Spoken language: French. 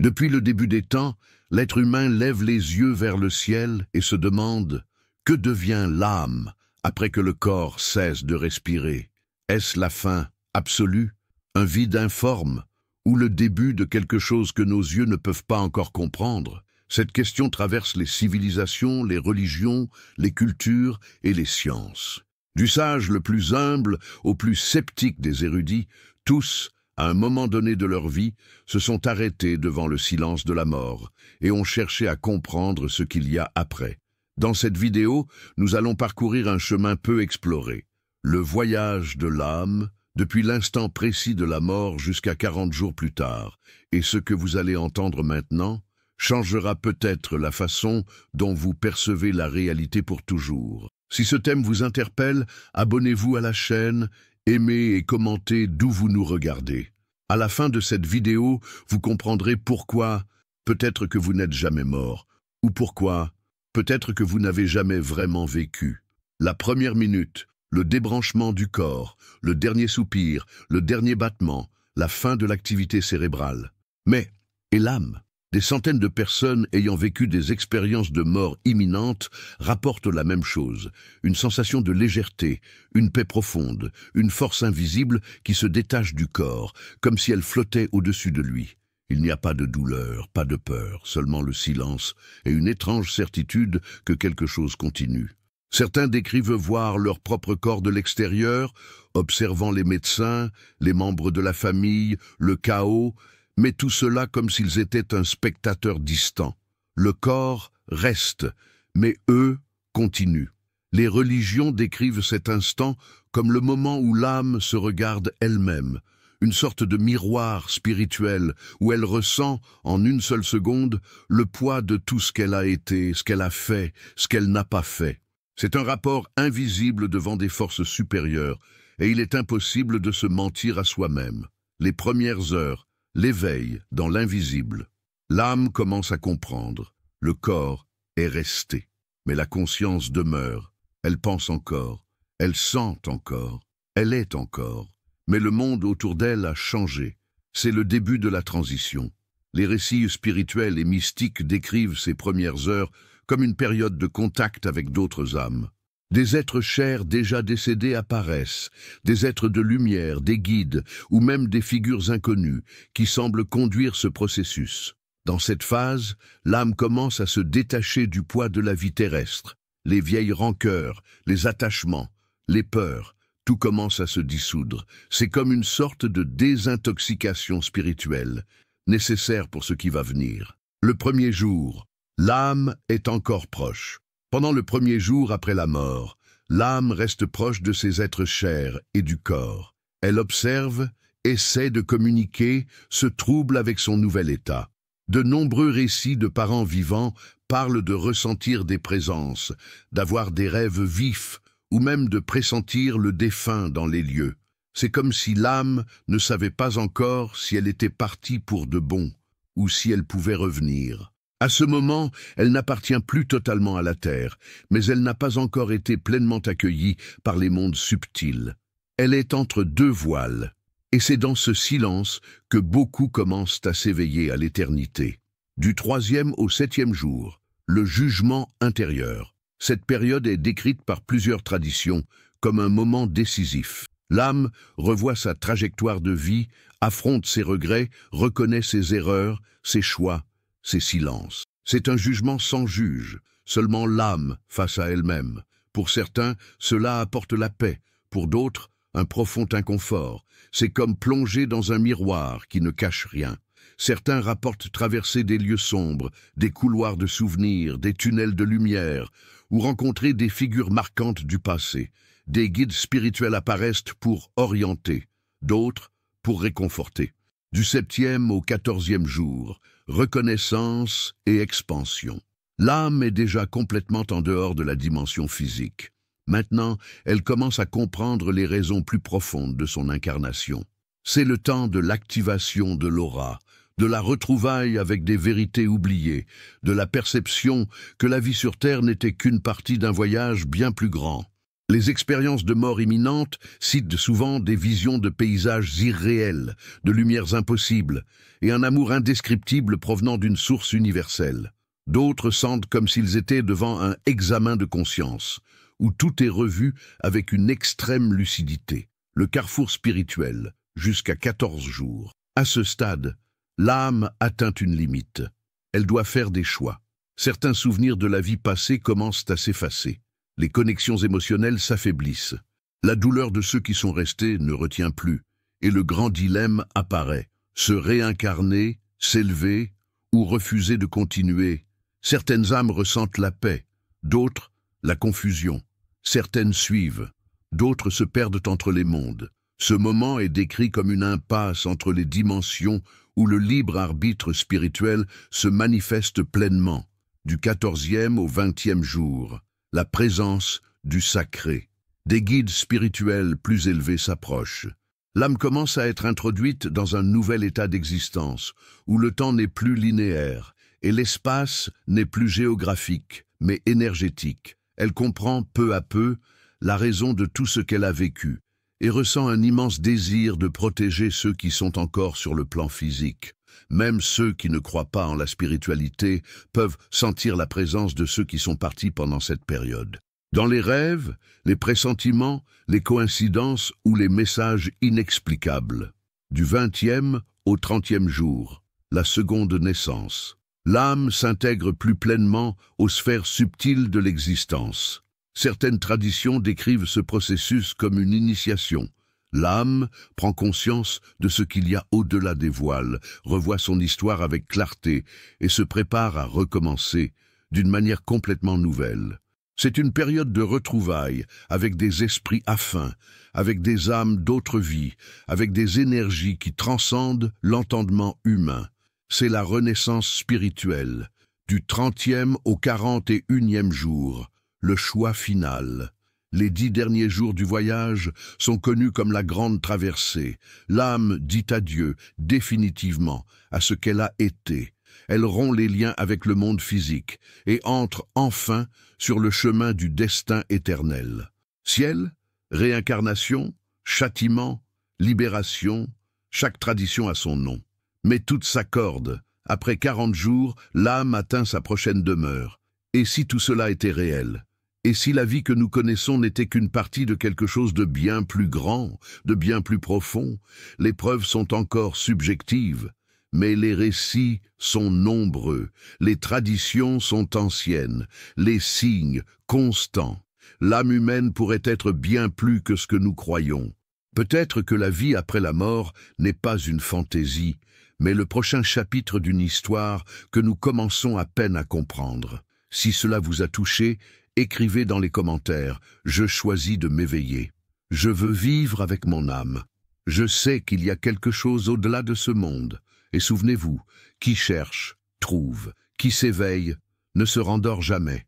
Depuis le début des temps, l'être humain lève les yeux vers le ciel et se demande « Que devient l'âme après que le corps cesse de respirer? Est-ce la fin absolue, un vide informe, ou le début de quelque chose que nos yeux ne peuvent pas encore comprendre ?» Cette question traverse les civilisations, les religions, les cultures et les sciences. Du sage le plus humble au plus sceptique des érudits, tous, à un moment donné de leur vie, se sont arrêtés devant le silence de la mort et ont cherché à comprendre ce qu'il y a après. Dans cette vidéo, nous allons parcourir un chemin peu exploré, le voyage de l'âme, depuis l'instant précis de la mort jusqu'à 40 jours plus tard, et ce que vous allez entendre maintenant changera peut-être la façon dont vous percevez la réalité pour toujours. Si ce thème vous interpelle, abonnez-vous à la chaîne, aimez et commentez d'où vous nous regardez. À la fin de cette vidéo, vous comprendrez pourquoi peut-être que vous n'êtes jamais mort, ou pourquoi peut-être que vous n'avez jamais vraiment vécu. La première minute, le débranchement du corps, le dernier soupir, le dernier battement, la fin de l'activité cérébrale. Mais, et l'âme ? Des centaines de personnes ayant vécu des expériences de mort imminente rapportent la même chose, une sensation de légèreté, une paix profonde, une force invisible qui se détache du corps, comme si elle flottait au-dessus de lui. Il n'y a pas de douleur, pas de peur, seulement le silence et une étrange certitude que quelque chose continue. Certains décrivent voir leur propre corps de l'extérieur, observant les médecins, les membres de la famille, le chaos, mais tout cela comme s'ils étaient un spectateur distant. Le corps reste, mais eux continuent. Les religions décrivent cet instant comme le moment où l'âme se regarde elle-même, une sorte de miroir spirituel où elle ressent, en une seule seconde, le poids de tout ce qu'elle a été, ce qu'elle a fait, ce qu'elle n'a pas fait. C'est un rapport invisible devant des forces supérieures, et il est impossible de se mentir à soi-même. Les premières heures, l'éveil dans l'invisible. L'âme commence à comprendre. Le corps est resté. Mais la conscience demeure. Elle pense encore. Elle sent encore. Elle est encore. Mais le monde autour d'elle a changé. C'est le début de la transition. Les récits spirituels et mystiques décrivent ces premières heures comme une période de contact avec d'autres âmes. Des êtres chers déjà décédés apparaissent, des êtres de lumière, des guides, ou même des figures inconnues, qui semblent conduire ce processus. Dans cette phase, l'âme commence à se détacher du poids de la vie terrestre. Les vieilles rancœurs, les attachements, les peurs, tout commence à se dissoudre. C'est comme une sorte de désintoxication spirituelle, nécessaire pour ce qui va venir. Le premier jour, l'âme est encore proche. Pendant le premier jour après la mort, l'âme reste proche de ses êtres chers et du corps. Elle observe, essaie de communiquer, se trouble avec son nouvel état. De nombreux récits de parents vivants parlent de ressentir des présences, d'avoir des rêves vifs ou même de pressentir le défunt dans les lieux. C'est comme si l'âme ne savait pas encore si elle était partie pour de bon ou si elle pouvait revenir. À ce moment, elle n'appartient plus totalement à la terre, mais elle n'a pas encore été pleinement accueillie par les mondes subtils. Elle est entre deux voiles, et c'est dans ce silence que beaucoup commencent à s'éveiller à l'éternité. Du 3e au 7e jour, le jugement intérieur. Cette période est décrite par plusieurs traditions comme un moment décisif. L'âme revoit sa trajectoire de vie, affronte ses regrets, reconnaît ses erreurs, ses choix, ses silences. C'est un jugement sans juge, seulement l'âme face à elle-même. Pour certains, cela apporte la paix, pour d'autres, un profond inconfort. C'est comme plonger dans un miroir qui ne cache rien. Certains rapportent traverser des lieux sombres, des couloirs de souvenirs, des tunnels de lumière, ou rencontrer des figures marquantes du passé. Des guides spirituels apparaissent pour orienter, d'autres pour réconforter. Du 7e au 14e jour, reconnaissance et expansion. L'âme est déjà complètement en dehors de la dimension physique. Maintenant, elle commence à comprendre les raisons plus profondes de son incarnation. C'est le temps de l'activation de l'aura, de la retrouvaille avec des vérités oubliées, de la perception que la vie sur Terre n'était qu'une partie d'un voyage bien plus grand. Les expériences de mort imminente citent souvent des visions de paysages irréels, de lumières impossibles, et un amour indescriptible provenant d'une source universelle. D'autres sentent comme s'ils étaient devant un examen de conscience, où tout est revu avec une extrême lucidité. Le carrefour spirituel, jusqu'à 14 jours. À ce stade, l'âme atteint une limite. Elle doit faire des choix. Certains souvenirs de la vie passée commencent à s'effacer. Les connexions émotionnelles s'affaiblissent. La douleur de ceux qui sont restés ne retient plus, et le grand dilemme apparaît. Se réincarner, s'élever, ou refuser de continuer. Certaines âmes ressentent la paix, d'autres la confusion. Certaines suivent, d'autres se perdent entre les mondes. Ce moment est décrit comme une impasse entre les dimensions où le libre arbitre spirituel se manifeste pleinement. Du 14e au 20e jour, la présence du sacré. Des guides spirituels plus élevés s'approchent. L'âme commence à être introduite dans un nouvel état d'existence, où le temps n'est plus linéaire, et l'espace n'est plus géographique, mais énergétique. Elle comprend peu à peu la raison de tout ce qu'elle a vécu, et ressent un immense désir de protéger ceux qui sont encore sur le plan physique. Même ceux qui ne croient pas en la spiritualité peuvent sentir la présence de ceux qui sont partis pendant cette période. Dans les rêves, les pressentiments, les coïncidences ou les messages inexplicables. Du 20e au 30e jour, la seconde naissance. L'âme s'intègre plus pleinement aux sphères subtiles de l'existence. Certaines traditions décrivent ce processus comme une initiation. L'âme prend conscience de ce qu'il y a au-delà des voiles, revoit son histoire avec clarté et se prépare à recommencer d'une manière complètement nouvelle. C'est une période de retrouvailles avec des esprits affins, avec des âmes d'autres vies, avec des énergies qui transcendent l'entendement humain. C'est la renaissance spirituelle, du 30e au 41e jour, le choix final. Les 10 derniers jours du voyage sont connus comme la grande traversée. L'âme dit adieu, définitivement, à ce qu'elle a été. Elle rompt les liens avec le monde physique et entre enfin sur le chemin du destin éternel. Ciel, réincarnation, châtiment, libération, chaque tradition a son nom. Mais toutes s'accordent. Après 40 jours, l'âme atteint sa prochaine demeure. Et si tout cela était réel ? Et si la vie que nous connaissons n'était qu'une partie de quelque chose de bien plus grand, de bien plus profond? Les preuves sont encore subjectives, mais les récits sont nombreux, les traditions sont anciennes, les signes constants. L'âme humaine pourrait être bien plus que ce que nous croyons. Peut-être que la vie après la mort n'est pas une fantaisie, mais le prochain chapitre d'une histoire que nous commençons à peine à comprendre. Si cela vous a touché, écrivez dans les commentaires « Je choisis de m'éveiller ». Je veux vivre avec mon âme. Je sais qu'il y a quelque chose au-delà de ce monde. Et souvenez-vous, qui cherche, trouve. Qui s'éveille, ne se rendort jamais.